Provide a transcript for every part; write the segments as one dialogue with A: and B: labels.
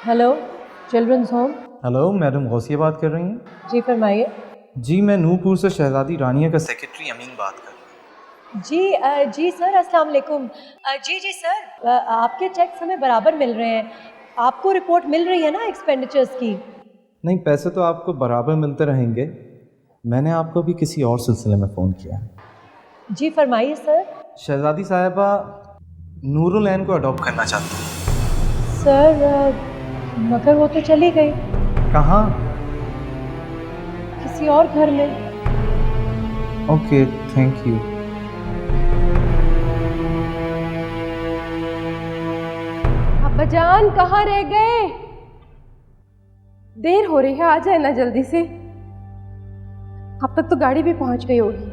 A: Hello, children's home.
B: Hello, madam Gausia बात कर रही हैं?
A: जी फरमाइए।
B: जी, मैं नूरपुर से शहजादी रानिया का सेक्रेटरी अमीन बात कर रहा हूँ।
A: जी सर, अस्सलाम वालेकुम। जी सर, आपके चेक्स हमें बराबर मिल रहे हैं। आपको रिपोर्ट मिल रही है ना एक्सपेंडिचर्स की?
B: नहीं, पैसे तो आपको बराबर मिलते रहेंगे। मैंने आपको भी किसी और सिलसिले में फ़ोन किया।
A: जी फरमाइए सर।
B: शहजादी साहिबा नूरुल ऐन को अडॉप्ट करना चाहती हैं।
A: सर मगर वो तो चली गई
B: कहाँ?
A: किसी और घर में।
B: Okay, thank you.
C: अब्बाजान कहाँ रह गए? देर हो रही है, आ जाए ना जल्दी से। अब तक तो गाड़ी भी पहुंच गई होगी।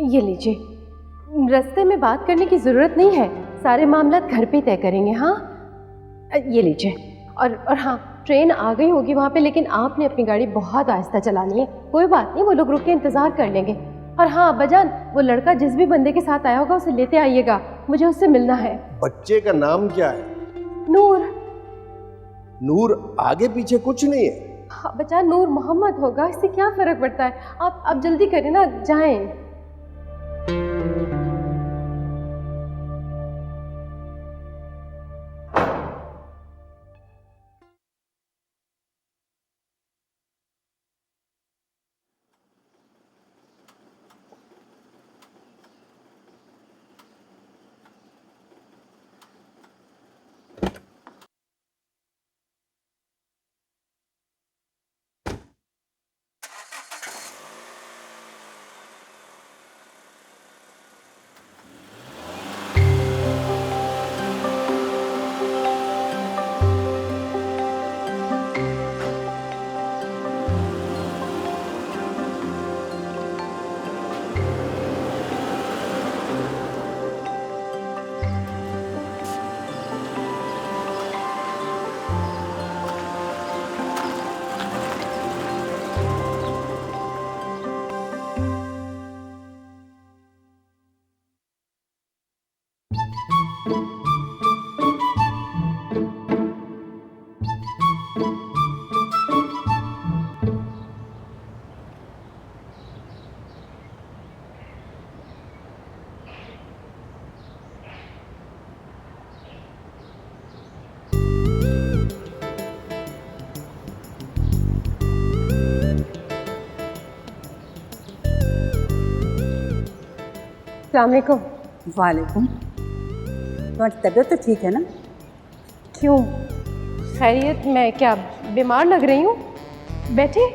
C: ये लीजिए, रास्ते में बात करने की जरूरत नहीं है, सारे मामला घर पे तय करेंगे। हाँ, ये लीजिए। और हाँ, ट्रेन आ गई होगी वहाँ पे, लेकिन आपने अपनी गाड़ी बहुत आहिस्ता चलानी है। कोई बात नहीं, वो लोग रुक के इंतजार कर लेंगे। और हाँ अब्बाजान, वो लड़का जिस भी बंदे के साथ आया होगा उसे लेते आइएगा, मुझे उससे मिलना है।
D: बच्चे का नाम क्या है?
C: नूर।
D: नूर, आगे पीछे कुछ नहीं है?
C: अब्बाजान, नूर मोहम्मद होगा, इससे क्या फर्क पड़ता है। आप जल्दी करें ना, जाएं। अस्सलाम वालेकुम।
E: वालेकुम। तुम्हारी तबीयत तो ठीक है ना?
C: क्यों, खैरियत? मैं क्या बीमार लग रही हूँ? बैठे।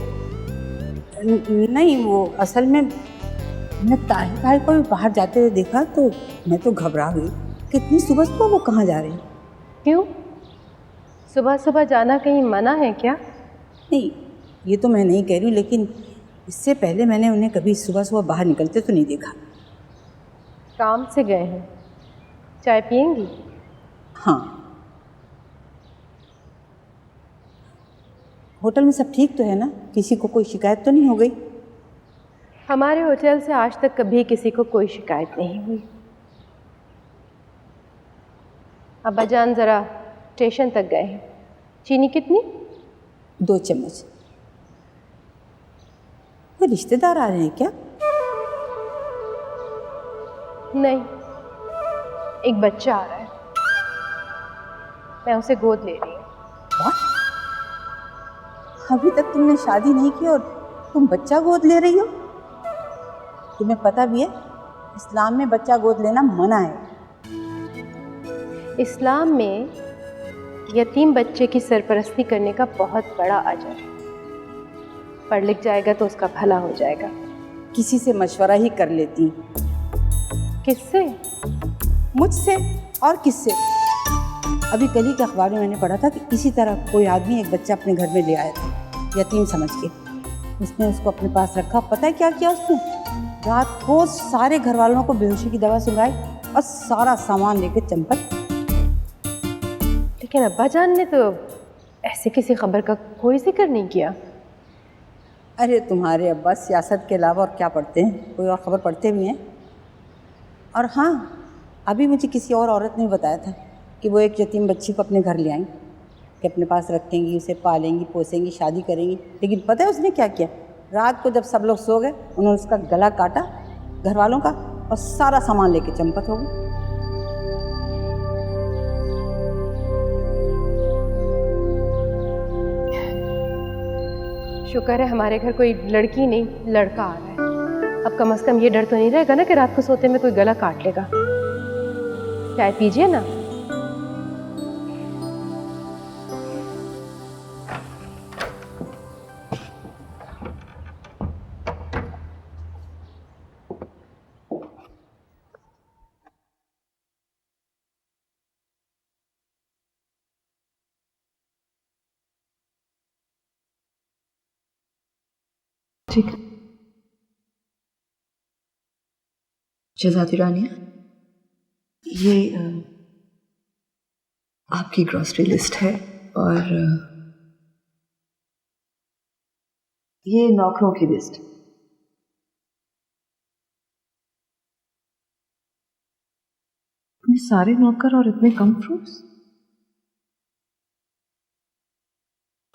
E: नहीं, वो असल में मैं ताहिर भाई को भी बाहर जाते हुए देखा तो मैं तो घबरा गई। कितनी सुबह सुबह वो कहाँ जा रहे हैं?
C: क्यों, सुबह सुबह जाना कहीं मना है क्या?
E: नहीं, ये तो मैं नहीं कह रही हूँ, लेकिन इससे पहले मैंने उन्हें कभी सुबह सुबह बाहर निकलते तो नहीं देखा।
C: काम से गए हैं। चाय पियेंगी?
E: हाँ। होटल में सब ठीक तो है ना? किसी को कोई शिकायत तो नहीं हो गई?
C: हमारे होटल से आज तक कभी किसी को कोई शिकायत नहीं हुई। अब्बाजान ज़रा स्टेशन तक गए हैं। चीनी कितनी?
E: 2 चम्मच। कोई रिश्तेदार आ रहे हैं क्या?
C: नहीं, एक बच्चा आ रहा है, मैं उसे गोद ले रही हूँ।
E: What? अभी तक तुमने शादी नहीं की और तुम बच्चा गोद ले रही हो? तुम्हें पता भी है इस्लाम में बच्चा गोद लेना मना है।
C: इस्लाम में यतीम बच्चे की सरपरस्ती करने का बहुत बड़ा अजर है। पढ़ लिख जाएगा तो उसका भला हो जाएगा।
E: किसी से मशवरा ही कर लेती।
C: किससे?
E: मुझसे और किससे? अभी कल ही के अखबार में मैंने पढ़ा था कि इसी तरह कोई आदमी एक बच्चा अपने घर में ले आया था, यतीम समझ के। उसने उसको अपने पास रखा। पता है क्या किया उसने? रात को सारे घर वालों को बेहोशी की दवा सुंघाई और सारा सामान लेकर चंपत।
C: लेकिन अब्बाजान ने तो ऐसे किसी खबर का कोई जिक्र नहीं किया।
E: अरे तुम्हारे अब्बा सियासत के अलावा और क्या पढ़ते हैं? कोई और ख़बर पढ़ते भी हैं? और हाँ, अभी मुझे किसी और औरत ने बताया था कि वो एक यतीम बच्ची को अपने घर ले आई, कि अपने पास रखेंगी, उसे पालेंगी, पोसेंगी, शादी करेंगी। लेकिन पता है उसने क्या किया? रात को जब सब लोग सो गए, उन्होंने उसका गला काटा घर वालों का और सारा सामान लेके चंपत हो गई।
C: शुक्र है हमारे घर कोई लड़की नहीं लड़का आ रहा है। अब कम से कम ये डर तो नहीं रहेगा ना कि रात को सोते में कोई गला काट लेगा। चाय पीजिए ना।
F: ठीक है शहजादी रानिया, ये आपकी ग्रॉसरी लिस्ट है और ये नौकरों की लिस्ट। इतने सारे नौकर और इतने कम फ्रूट्स,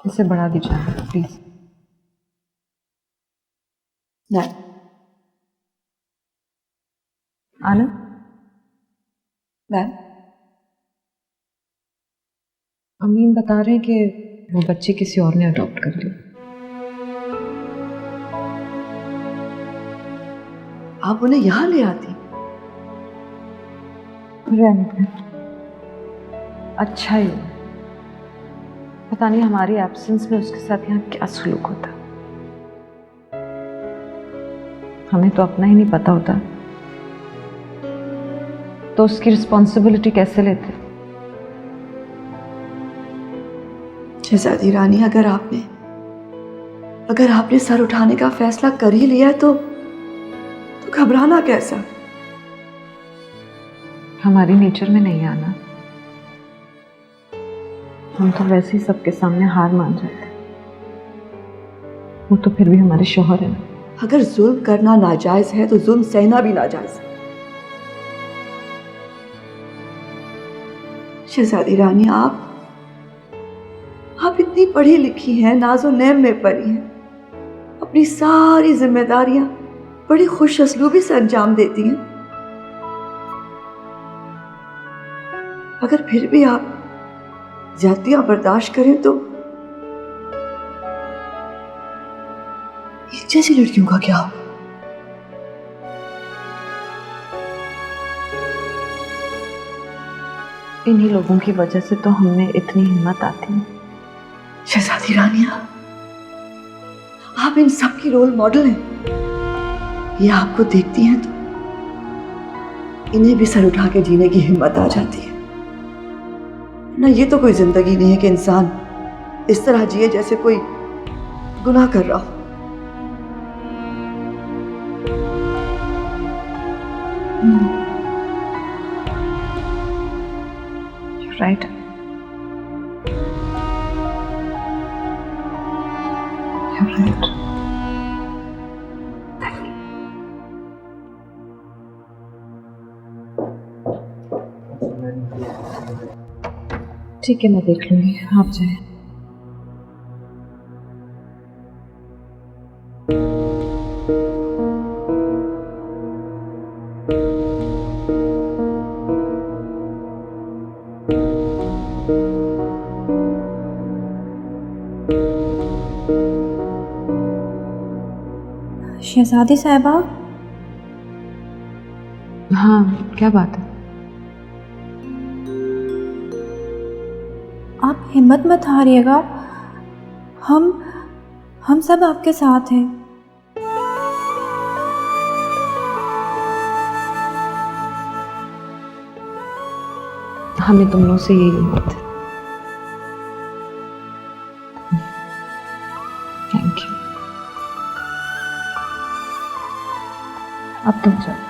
F: इसे बढ़ा दीजिए प्लीज। नहीं आनंद मैम, अमीन बता रहे हैं कि वो बच्ची किसी और ने अडॉप्ट कर ली। आप उन्हें यहाँ ले आती? रहने दें, अच्छा ही हुआ। पता नहीं हमारी एब्सेंस में उसके साथ यहाँ क्या सलूक होता। हमें तो अपना ही नहीं पता होता, तो उसकी रिस्पॉन्सिबिलिटी कैसे लेते? शहजादी रानी, अगर आपने सर उठाने का फैसला कर ही लिया है तो घबराना कैसा? हमारी नेचर में नहीं आना। हम तो वैसे ही सबके सामने हार मान जाते। वो तो फिर भी हमारे शौहर है ना। अगर जुल्म करना नाजायज है तो जुल्म सहना भी नाजायज है। शहजादी रानी, आप इतनी पढ़ी लिखी हैं, नाजो नैम में पढ़ी हैं, अपनी सारी जिम्मेदारियां बड़ी खुश असलूबी से अंजाम देती हैं। अगर फिर भी आप ज्यादतियां बर्दाश्त करें तो जैसी लड़कियों का क्या होगा? इन्हीं लोगों की वजह से तो हमें इतनी हिम्मत आती है। शहजादी रानिया, आप इन सब की रोल मॉडल हैं। ये आपको देखती हैं तो इन्हें भी सर उठा के जीने की हिम्मत आ जाती है ना। ये तो कोई जिंदगी नहीं है कि इंसान इस तरह जिए जैसे कोई गुनाह कर रहा हो। You're right. You're right. ठीक है, मैं देख लूंगी, आप जाए।
G: शहजादी साहिबा।
F: हाँ, क्या बात है?
G: आप हिम्मत मत हारिएगा, हम सब आपके साथ हैं।
F: हमें तुम लोगों से यही उम्मीद है। Thank you. अब तुम जाओ।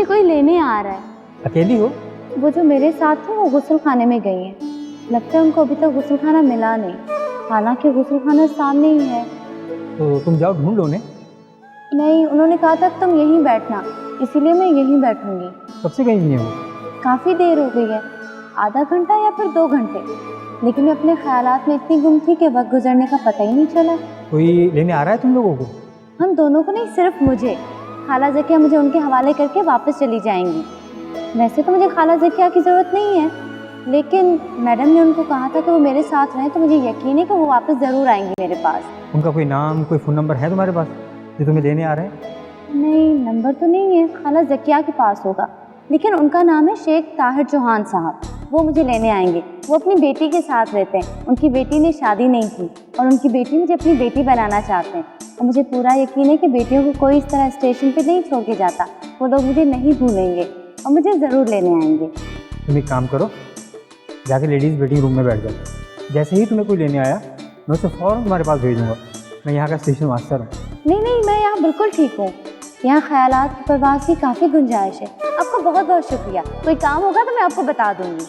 H: मुझे कोई लेने आ रहा है।
I: अकेली हो?
H: वो जो मेरे साथ थे वो गुस्ल खाने में गई हैं। लगता है उनको अभी तक गुस्ल खाना मिला नहीं, हालांकि गुस्ल खाना सामने ही है।
I: तो तुम जाओ ढूंढ लो उन्हें।
H: नहीं, उन्होंने कहा था तुम यहीं बैठना, इसीलिए मैं यहीं बैठूंगी।
I: कब से गई नहीं हो?
H: काफ़ी देर हो गई है, आधा घंटा या फिर 2 घंटे, लेकिन मैं अपने ख्यालात में इतनी गुम थी कि वक्त गुजरने का पता ही नहीं चला।
I: कोई लेने आ रहा है तुम लोगों को?
H: हम दोनों को नहीं, सिर्फ मुझे। खाला ज़किया मुझे उनके हवाले करके वापस चली जाएंगी। वैसे तो मुझे खाला ज़किया की ज़रूरत नहीं है, लेकिन मैडम ने उनको कहा था कि वो मेरे साथ रहें, तो मुझे यकीन है कि वो वापस ज़रूर आएंगी मेरे पास।
I: उनका कोई नाम, कोई फ़ोन नंबर है तुम्हारे पास जो तुम्हें लेने आ रहे हैं?
H: नहीं, नंबर तो नहीं है, खाला ज़किया के पास होगा, लेकिन उनका नाम है शेख ताहिर चौहान साहब। वो मुझे लेने आएंगे। वो अपनी बेटी के साथ रहते हैं, उनकी बेटी ने शादी नहीं की और उनकी बेटी मुझे अपनी बेटी बनाना चाहते हैं। और मुझे पूरा यकीन है कि बेटियों को कोई इस तरह स्टेशन पे नहीं छोड़ के जाता। वो लोग मुझे नहीं भूलेंगे और मुझे ज़रूर लेने आएंगे।
I: तुम एक काम करो, जाके लेडीज़ वेटिंग रूम में बैठ जाओ। जैसे ही तुम्हें कोई लेने आया मैं उसे फ़ौरन तुम्हारे पास भेज दूँगा। मैं यहाँ का स्टेशन मास्टर हूँ।
H: नहीं, मैं यहाँ बिल्कुल ठीक हूँ। यहाँ ख्यालात की परवाज़ की काफ़ी गुंजाइश है। आपका बहुत बहुत शुक्रिया। कोई काम होगा तो मैं आपको बता दूँगी।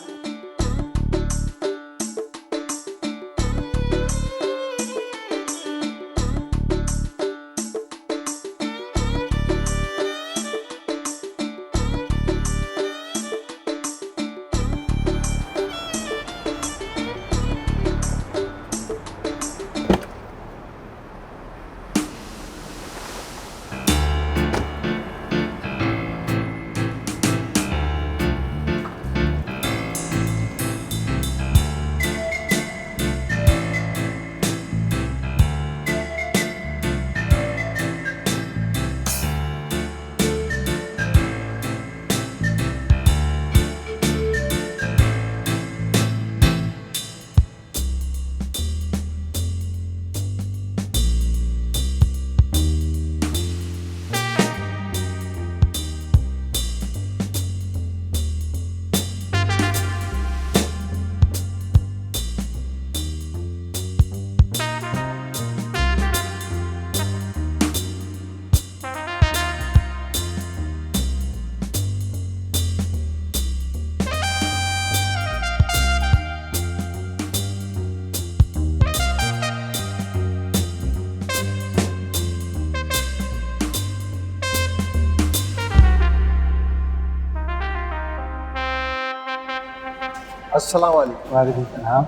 D: अस्सलाम वालेकुम।
I: वालेकुम सलाम।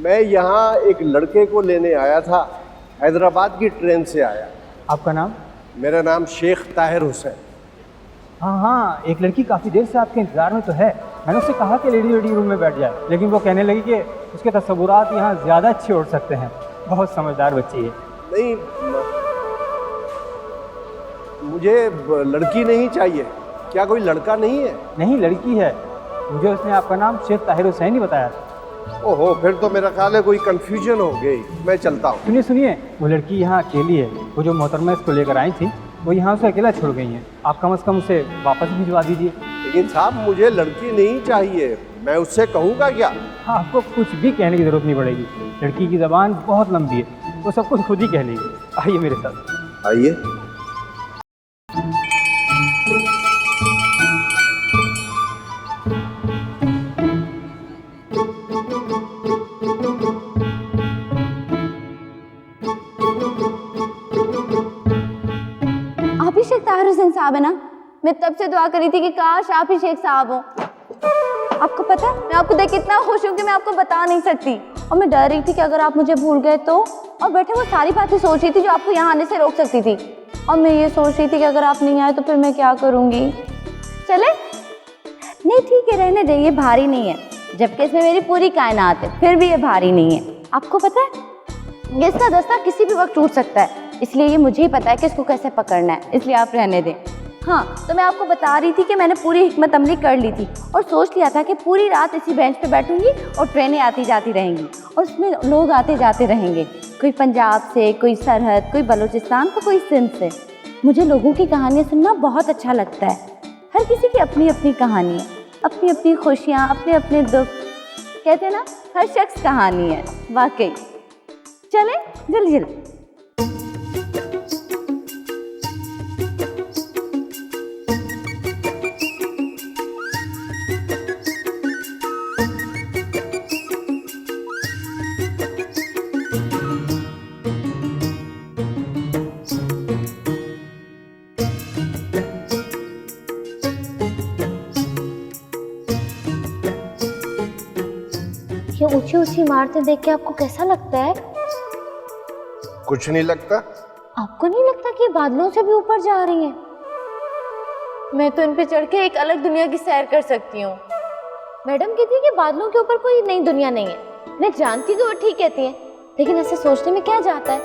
D: मैं यहाँ एक लड़के को लेने आया था, हैदराबाद की ट्रेन से आया।
I: आपका नाम?
D: मेरा नाम शेख ताहिर हुसैन।
I: हाँ, एक लड़की काफ़ी देर से आपके इंतज़ार में तो है। मैंने उससे कहा कि लेडीज़ वेटिंग रूम में बैठ जाए, लेकिन वो कहने लगी कि उसके तस्वुरात यहाँ ज़्यादा अच्छे उड़ सकते हैं। बहुत समझदार बच्ची है।
D: नहीं, मुझे लड़की नहीं चाहिए। क्या कोई लड़का नहीं है?
I: नहीं, लड़की है। मुझे उसने आपका नाम शेख ताहिर हुसैन ही बताया।
D: ओहो, फिर तो मेरा ख्याल है कोई कंफ्यूजन हो गई। मैं चलता हूँ।
I: सुनिए, वो लड़की यहाँ अकेली है। वो जो मोहतरमा इसको लेकर आई थी वो यहाँ से अकेला छोड़ गई हैं। आप कम से कम उसे वापस भिजवा दीजिए।
D: लेकिन साहब, मुझे लड़की नहीं चाहिए। मैं उससे कहूँगा क्या?
I: हाँ, आपको कुछ भी कहने की ज़रूरत नहीं पड़ेगी। लड़की की ज़बान बहुत लंबी है, वो सब कुछ खुद ही कह लेगी। आइए मेरे साथ।
D: आइए।
H: आप ही शेख ताहिर हुसैन साहब है ना? मैं तब से दुआ करी थी कि काश आप ही शेख साहब हो। आपको पता है मैं आपको देख के इतना खुश हूँ कि मैं आपको बता नहीं सकती। और मैं डर रही थी कि अगर आप मुझे भूल गए तो। और बैठे वो सारी बातें सोच रही थी जो आपको यहाँ आने से रोक सकती थी। और मैं ये सोच रही थी कि अगर आप नहीं आए तो फिर मैं क्या करूँगी। चले? नहीं, ठीक है, रहने दें, ये भारी नहीं है। जबकि इसमें मेरी पूरी कायनात है, फिर भी ये भारी नहीं है। आपको पता है ये इसका दस्ता किसी भी वक्त टूट सकता है, इसलिए ये मुझे ही पता है कि इसको कैसे पकड़ना है, इसलिए आप रहने दें। हाँ, तो मैं आपको बता रही थी कि मैंने पूरी हिकमत अमली कर ली थी और सोच लिया था कि पूरी रात इसी बेंच पे बैठूंगी और ट्रेनें आती जाती रहेंगी और उसमें लोग आते जाते रहेंगे, कोई पंजाब से, कोई सरहद, कोई बलूचिस्तान, तो कोई सिंध से। मुझे लोगों की कहानियाँ सुनना बहुत अच्छा लगता है। हर किसी की अपनी अपनी कहानी है, अपनी अपनी खुशियाँ, अपने अपने दुख। कहते हैं ना, हर शख्स कहानी है। वाकई। चले जल्दी जल्दी। ऊंची ऊंची इमारतें देख के आपको कैसा लगता है?
D: कुछ नहीं लगता।
H: आपको नहीं लगता कि ये बादलों से भी ऊपर जा रही हैं? मैं तो इन पे चढ़ के एक अलग दुनिया की सैर कर सकती हूँ। मैडम कहती है कि बादलों के ऊपर कोई नई दुनिया नहीं है। मैं जानती तो वो ठीक कहती है, लेकिन ऐसे सोचने में क्या जाता है,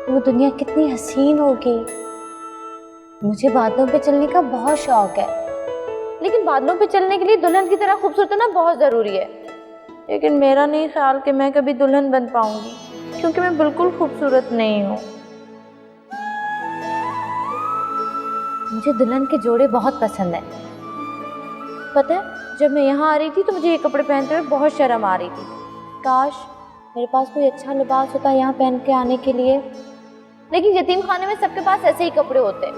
H: वो दुनिया कितनी हसीन होगी। मुझे बादलों पे चलने का बहुत शौक है, लेकिन बादलों पे चलने के लिए दुल्हन की तरह खूबसूरत होना बहुत ज़रूरी है। लेकिन मेरा नहीं ख्याल कि मैं कभी दुल्हन बन पाऊंगी, क्योंकि मैं बिल्कुल खूबसूरत नहीं हूँ। मुझे दुल्हन के जोड़े बहुत पसंद है। पता है, जब मैं यहाँ आ रही थी तो मुझे ये कपड़े पहनते हुए बहुत शर्म आ रही थी। काश मेरे पास कोई अच्छा लिबास होता यहाँ पहन के आने के लिए, लेकिन यतीम खाने में सबके पास ऐसे ही कपड़े होते हैं।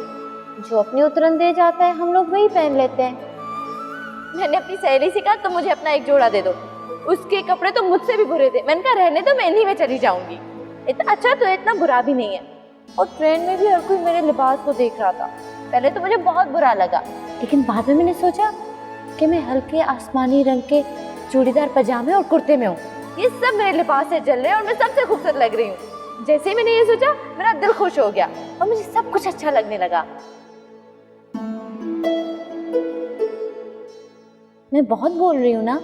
H: जो अपनी उतरन दे जाता है हम लोग वही पहन लेते हैं। मैंने अपनी सहेली से कहा तुम मुझे अपना एक जोड़ा दे दो, उसके कपड़े तो मुझसे भी बुरे थे। मैंने कहा रहने दो, मैं इन्हीं में चली जाऊंगी। इतना अच्छा तो इतना बुरा भी नहीं है। और ट्रेन में भी हर कोई मेरे लिबास को देख रहा था। पहले तो मुझे बहुत बुरा लगा, लेकिन बाद में मैंने सोचा कि मैं हल्के आसमानी रंग के चूड़ीदार पजामे और कुर्ते में हूँ। ये सब मेरे लिबास से जल रहे हैं और मैं सबसे खूबसूरत लग रही हूँ। जैसे ही मैंने ये सोचा मेरा दिल खुश हो गया और मुझे सब कुछ अच्छा लगने लगा। मैं बहुत बोल रही हूँ ना?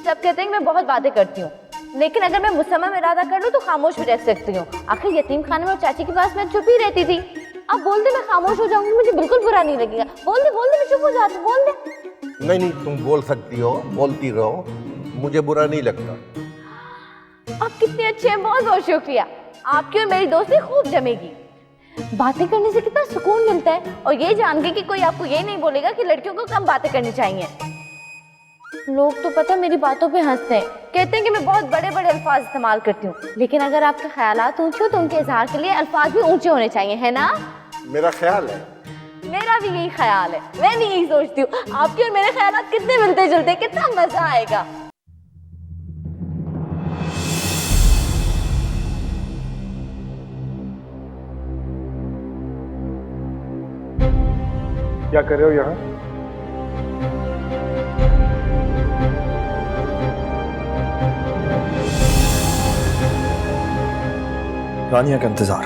H: सब कहते हैं कि मैं बहुत बातें करती हूँ, लेकिन अगर मैं मुसम्मम इरादा कर लूँ तो खामोश भी रह सकती हूँ। आखिर यतीम खाने में और चाची के पास मैं चुप ही रहती थी। अब बोल दे मैं खामोश हो जाऊंगी, मुझे बिल्कुल बुरा नहीं लगेगा। बोल दे मैं चुप हो जाती हूँ। बोल दे।
D: नहीं, तुम बोल सकती हो, बोलती रहो, मुझे बुरा नहीं लगता।
H: आप कितने अच्छे हैं, बहुत बहुत शुक्रिया। आपकी और मेरी दोस्ती खूब जमेगी। बातें करने से कितना सुकून मिलता है, और ये जान के कि कोई आपको ये नहीं बोलेगा कि लड़कियों को कम बातें करनी चाहिए। लोग तो पता मेरी बातों पे हंसते हैं, कहते हैं कि मैं बहुत बड़े बड़े अल्फाज इस्तेमाल करती हूँ, लेकिन अगर आपके ख्यालात ऊंचे हो तो उनके इजहार के लिए अल्फाज भी ऊंचे होने चाहिए, है ना?
D: मेरा ख्याल है।
H: मेरा भी यही ख्याल है। मैं भी यही सोचती हूँ। आपके और मेरे ख्यालात कितने मिलते जुलते, कितना मजा आएगा।
D: क्या कर रहे हो यहाँ?
B: रानिया का इंतजार।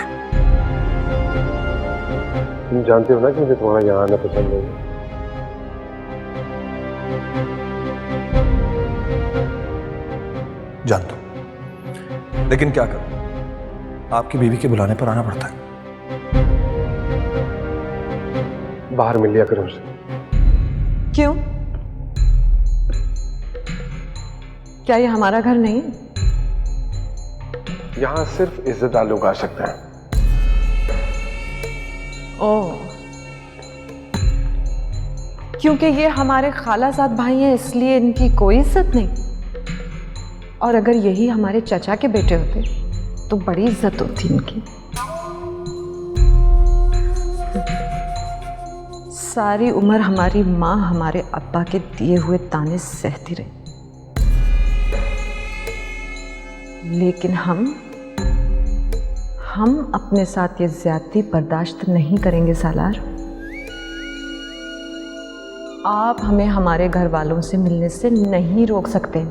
D: तुम जानते हो ना कि मुझे तुम्हारा यहाँ आना पसंद नहीं।
B: जानता हूं, लेकिन क्या करूं, आपकी बीवी के बुलाने पर आना पड़ता है।
D: बाहर मिल लिया करो उसे।
F: क्यों? क्या ये हमारा घर नहीं?
D: यहाँ सिर्फ इज्जतदार लोग आ सकते हैं।
F: ओह, क्योंकि ये हमारे खालाजाद भाई हैं इसलिए इनकी कोई इज्जत नहीं। और अगर यही हमारे चचा के बेटे होते तो बड़ी इज्जत होती इनकी। सारी उम्र हमारी माँ हमारे अब्बा के दिए हुए ताने सहती रही, लेकिन हम अपने साथ ये ज्यादती बर्दाश्त नहीं करेंगे सालार। आप हमें हमारे घर वालों से मिलने से नहीं रोक सकते।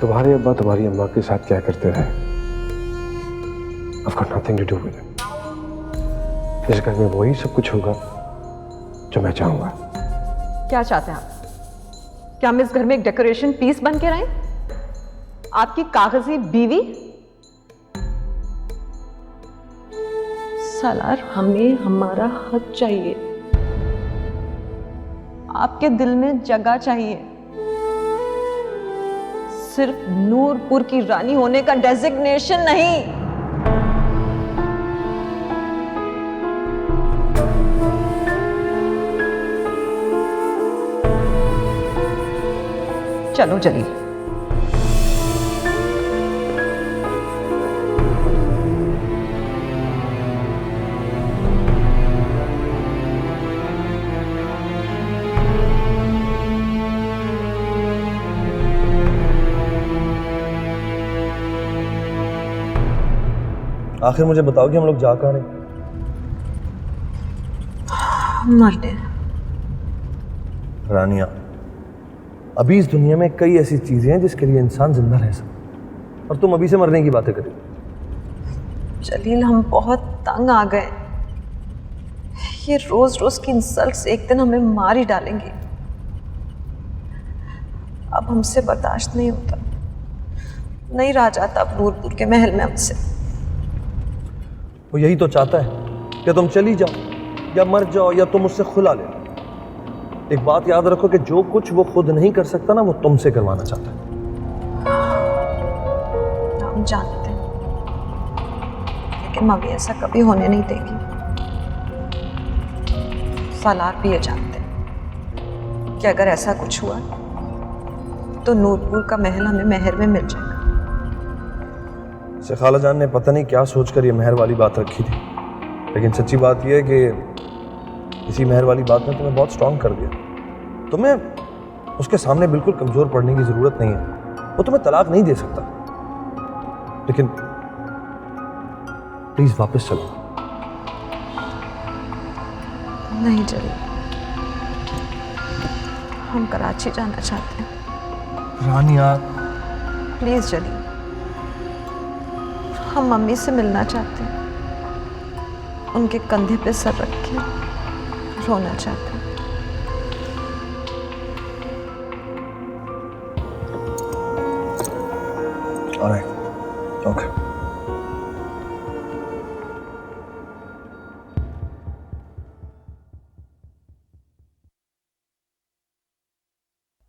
D: तुम्हारे अब्बा तुम्हारी अम्मा के साथ क्या करते रहे, I've got nothing to do with it। इस घर में वही सब कुछ होगा जो मैं चाहूंगा।
F: क्या चाहते हैं आप? क्या हम इस घर में एक डेकोरेशन पीस बन के रहें? आपकी कागजी बीवी? सालार, हमें हमारा हक चाहिए। आपके दिल में जगह चाहिए। सिर्फ नूरपुर की रानी होने का डेजिग्नेशन नहीं। चलो चलिए।
B: आखिर मुझे बताओ कि हम लोग जा कहाँ रहे?
F: मरने।
B: रानिया,
J: अभी इस दुनिया में कई ऐसी चीजें हैं जिसके लिए इंसान जिंदा रह सकता, और तुम अभी से मरने की बातें कर रही हो।
F: जलील, हम बहुत तंग आ गए। ये रोज रोज की इंसल्ट्स एक दिन हमें मार ही डालेंगी। अब हमसे बर्दाश्त नहीं होता, नहीं रहा जाता अब नूरपुर के महल में हमसे।
J: वो यही तो चाहता है कि तुम चली जाओ या मर जाओ या तुम उससे खुला ले। एक बात याद रखो कि जो कुछ वो खुद नहीं कर सकता ना, वो तुमसे करवाना चाहता है।
F: हम जानते हैं, लेकिन मम्मी ऐसा कभी होने नहीं देगी। सालार भी ये जानते हैं कि अगर ऐसा कुछ हुआ तो नूरपुर का महल हमें महर में मिल जाएगा।
J: खाला जान ने पता नहीं क्या सोचकर ये महर वाली बात रखी थी, लेकिन सच्ची बात यह है कि इसी महर वाली बात ने तुम्हें बहुत स्ट्रांग कर दिया। तुम्हें उसके सामने बिल्कुल कमजोर पड़ने की जरूरत नहीं है। वो तुम्हें तलाक नहीं दे सकता, लेकिन प्लीज वापस चलो।
F: नहीं जलील, हम कराची जाना चाहते हैं।
J: रानिया,
F: प्लीज जलील, हम मम्मी से मिलना चाहते हैं। उनके कंधे पे सर रख के रोना चाहते हैं।
J: Alright. Okay.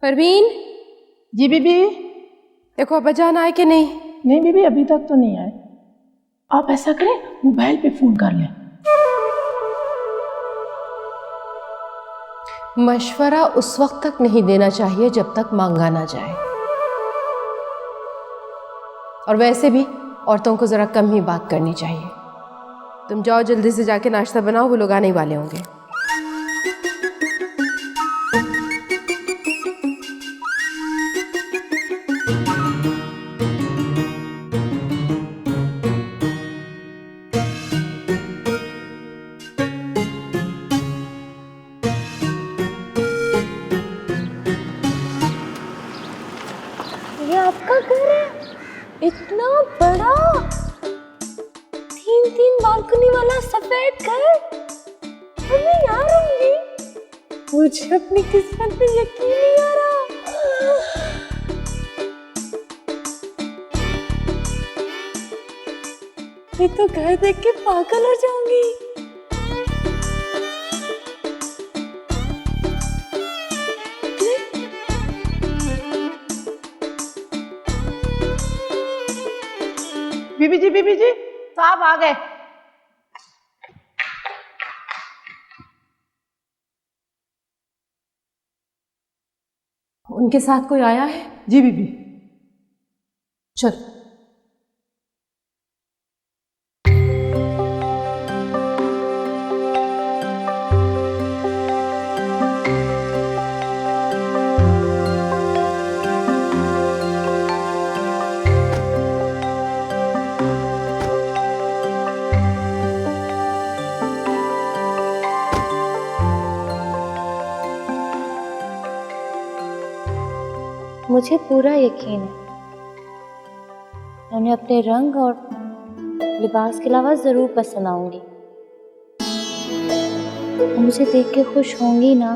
C: परवीन।
K: जी बीबी।
C: देखो अब्बा जान आए कि नहीं?
K: नहीं बीबी, अभी तक तो नहीं आए। आप ऐसा करें, मोबाइल पे फोन कर लें।
C: मशवरा उस वक्त तक नहीं देना चाहिए जब तक मांगा ना जाए, और वैसे भी औरतों को जरा कम ही बात करनी चाहिए। तुम जाओ जल्दी से जाके नाश्ता बनाओ, वो लोग आने ही वाले होंगे।
H: ये आपका घर है? इतना बड़ा, 3-3 बालकनी वाला सफेद घर, और मैं यहाँ रहूंगी? मुझे अपनी किस्मत पे यकीन नहीं आ रहा। मैं तो घर देख के पागल हो जाऊंगी।
K: बीबी जी, साहब आ गए।
C: उनके साथ कोई आया है?
K: जी बीबी।
C: चल।
H: मुझे पूरा यकीन है उन्हें अपने रंग और लिबास के अलावा जरूर पसंद आऊंगी। मुझे देख के खुश होंगी ना?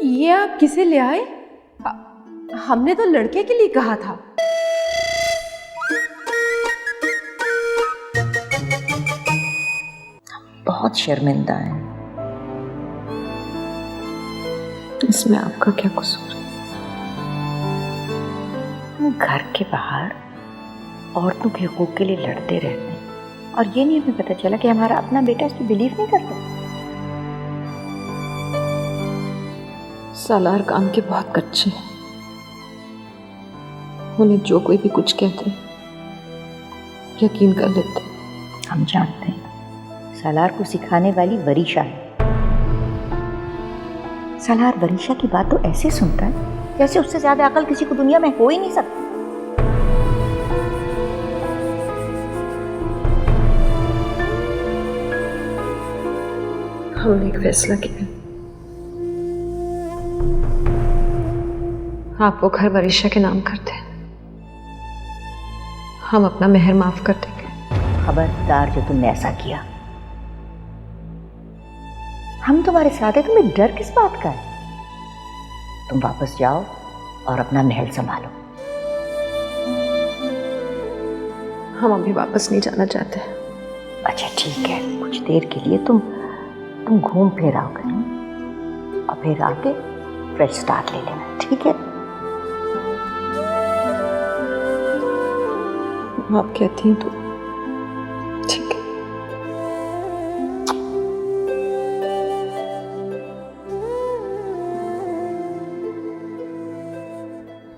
C: ये आप किसे ले आए? हमने तो लड़के के लिए कहा था।
F: बहुत शर्मिंदा है। इसमें आपका क्या कसूर है? हम घर के बाहर औरतों के हकूक के लिए लड़ते रहते हैं, और ये नहीं हमें पता चला कि हमारा अपना बेटा इस पर बिलीव नहीं करता।
C: सालार काम के बहुत कच्चे हैं। उन्हें जो कोई भी कुछ कहते हैं यकीन कर लेते हैं।
L: हम जानते हैं सालार को सिखाने वाली वरीशा है। सालार वरीशा की बात तो ऐसे सुनता है जैसे उससे ज्यादा अकल किसी को दुनिया में हो ही नहीं सकती।
C: हमने एक फैसला किया, आप वो घर वरीशा के नाम करते हैं, हम अपना मेहर माफ कर देंगे।
L: खबरदार जो तुमने ऐसा किया। हम तुम्हारे साथ हैं, तुम्हें डर किस बात का है? तुम वापस जाओ और अपना महल संभालो।
C: हम अभी वापस नहीं जाना चाहते।
L: अच्छा ठीक है, कुछ देर के लिए तुम घूम फिर आओ कहीं और फिर आके फ्रेश स्टार्ट ले लेना, ठीक है?
C: आप कहती हैं तो ठीक है।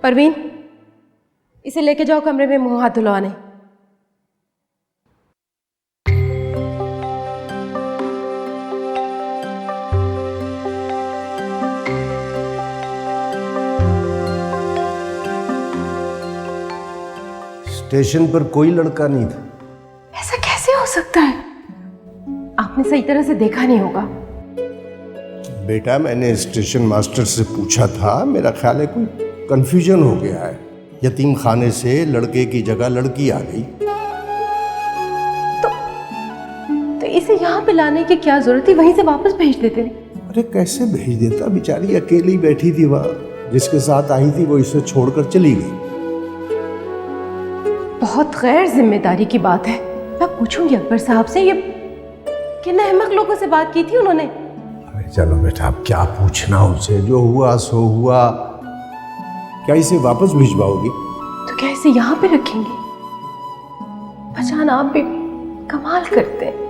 K: परवीन, इसे लेके जाओ कमरे में मुंह हाथ धुलवाने।
D: स्टेशन पर कोई लड़का नहीं था।
K: ऐसा कैसे हो सकता है? आपने सही तरह से देखा नहीं होगा।
D: बेटा मैंने स्टेशन मास्टर से पूछा था, मेरा ख्याल है कोई कंफ्यूजन हो गया है। यतीम खाने से लड़के की जगह लड़की आ गई।
K: तो इसे यहाँ पे लाने की क्या जरूरत थी? वहीं से वापस भेज देते।
D: अरे कैसे भेज देता, बेचारी अकेली बैठी थी वहां, जिसके साथ आई थी वो इसे छोड़कर चली गई।
K: बहुत गैर जिम्मेदारी की बात है। मैं पूछूंगी अकबर साहब से, ये किन अहमक लोगों से बात की थी उन्होंने?
D: अरे चलो बेटा, अब क्या पूछना उनसे, जो हुआ सो हुआ। क्या इसे वापस भिजवाओगी?
K: तो क्या इसे यहाँ पे रखेंगे? पहचान आप भी कमाल करते हैं।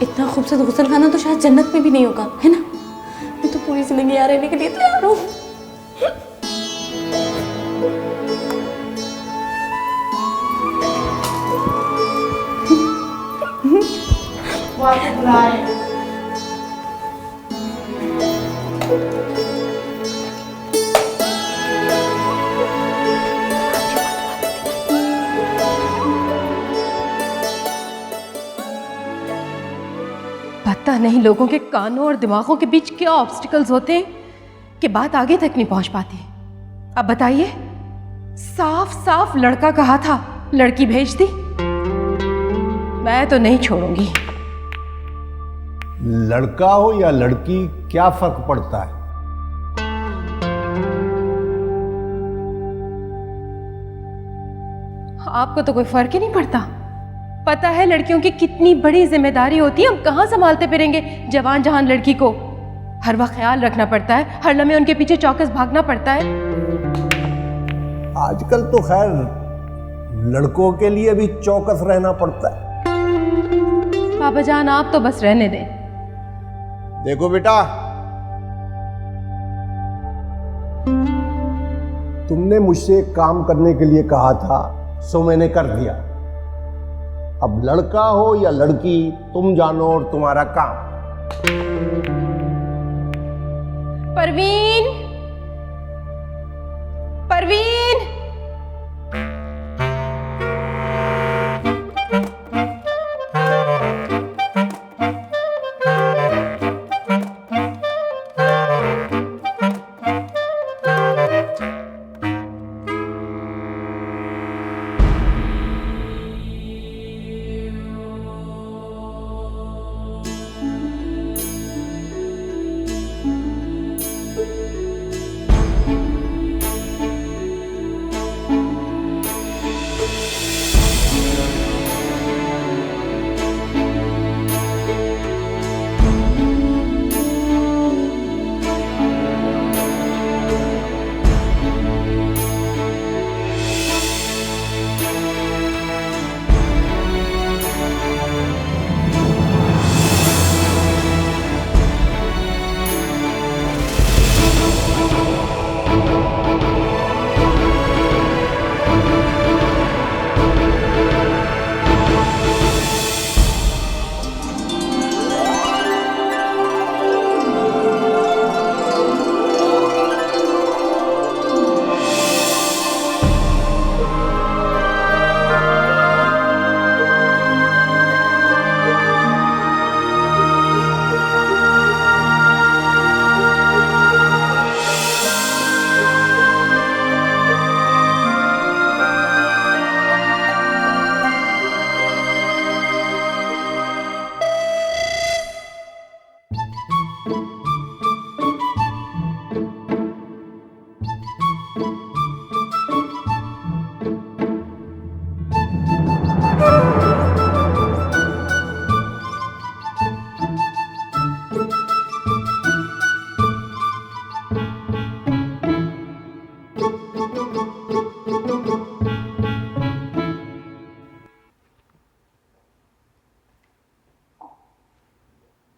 H: इतना खूबसूरत गुसल खाना तो शायद जन्नत में भी नहीं होगा, है ना? मैं तो पूरी जिंदगी यहाँ रहने के लिए तैयार हूँ।
K: पता नहीं लोगों के कानों और दिमागों के बीच क्या ऑब्स्टिकल्स होते हैं कि बात आगे तक नहीं पहुंच पाती। अब बताइए, साफ साफ लड़का कहा था, लड़की भेज दी। मैं तो नहीं छोड़ूंगी।
D: लड़का हो या लड़की, क्या फर्क पड़ता है?
K: आपको तो कोई फर्क ही नहीं पड़ता। पता है लड़कियों की कितनी बड़ी जिम्मेदारी होती है, हम कहाँ संभालते फिरेंगे जवान जहान लड़की को। हर वक्त ख्याल रखना पड़ता है, हर लम्हे उनके पीछे चौकस भागना पड़ता है।
D: आजकल तो खैर लड़कों के लिए भी चौकस रहना पड़ता है।
K: पापा जान आप तो बस रहने दें।
D: देखो बेटा, तुमने मुझसे एक काम करने के लिए कहा था, सो मैंने कर दिया। अब लड़का हो या लड़की, तुम जानो और तुम्हारा काम।
K: परवीन, परवीन,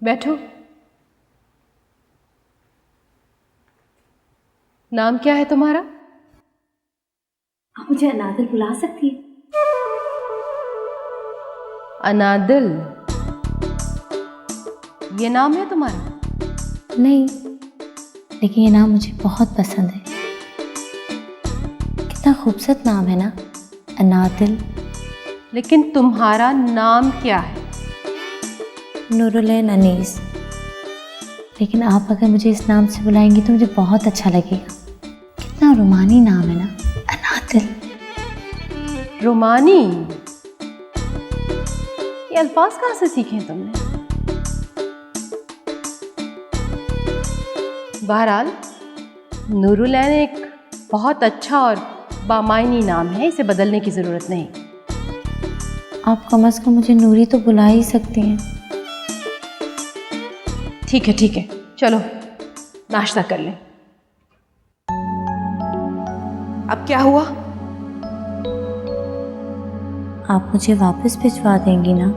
K: बैठो। नाम क्या है तुम्हारा?
H: आप मुझे अनादिल बुला सकती है?
K: अनादिल, ये नाम है तुम्हारा?
H: नहीं, लेकिन ये नाम मुझे बहुत पसंद है। कितना खूबसूरत नाम है ना, अनादिल।
K: लेकिन तुम्हारा नाम क्या है?
H: नूरुलैन अनीस। लेकिन आप अगर मुझे इस नाम से बुलाएंगी तो मुझे बहुत अच्छा लगेगा। कितना रोमानी नाम है ना, अनादिल।
K: रोमानी? ये अल्फाज कहाँ से सीखे तुमने? बहरहाल नूरुलैन एक बहुत अच्छा और बामायनी नाम है, इसे बदलने की ज़रूरत नहीं।
H: आप कम से कम मुझे नूरी तो बुला ही सकती हैं।
K: ठीक है ठीक है, चलो नाश्ता कर लें। अब क्या हुआ?
H: आप मुझे वापस भिजवा देंगी ना?